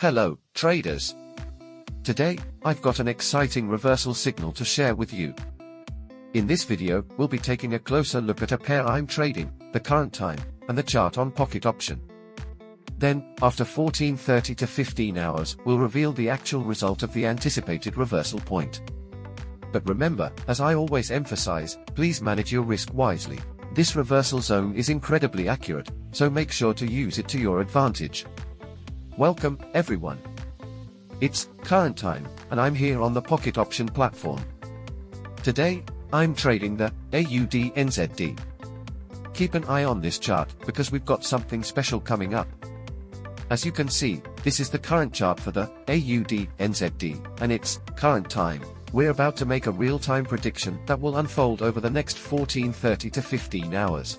Hello, traders. Today, I've got an exciting reversal signal to share with you. In this video, we'll be taking a closer look at a pair I'm trading, the current time, and the chart on pocket option. Then, after 14:30 to 15 hours, we'll reveal the actual result of the anticipated reversal point. But remember, as I always emphasize, please manage your risk wisely. This reversal zone is incredibly accurate, so make sure to use it to your advantage. Welcome, everyone. It's current time, and I'm here on the pocket option platform. Today, I'm trading the AUD NZD. Keep an eye on this chart, because we've got something special coming up. As you can see, this is the current chart for the AUD NZD, and it's current time. We're about to make a real-time prediction that will unfold over the next 14:30 to 15 hours.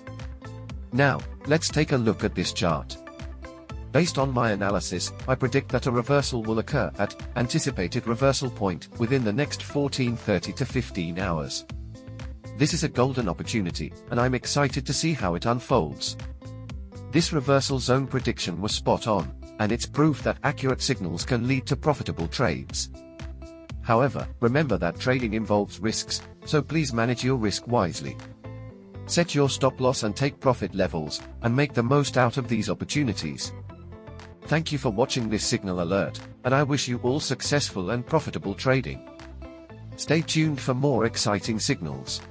Now, let's take a look at this chart. Based on my analysis, I predict that a reversal will occur at anticipated reversal point within the next 14:30 to 15 hours. This is a golden opportunity, and I'm excited to see how it unfolds. This reversal zone prediction was spot on, and it's proof that accurate signals can lead to profitable trades. However, remember that trading involves risks, so please manage your risk wisely. Set your stop loss and take profit levels, and make the most out of these opportunities. Thank you for watching this signal alert, and I wish you all successful and profitable trading. Stay tuned for more exciting signals.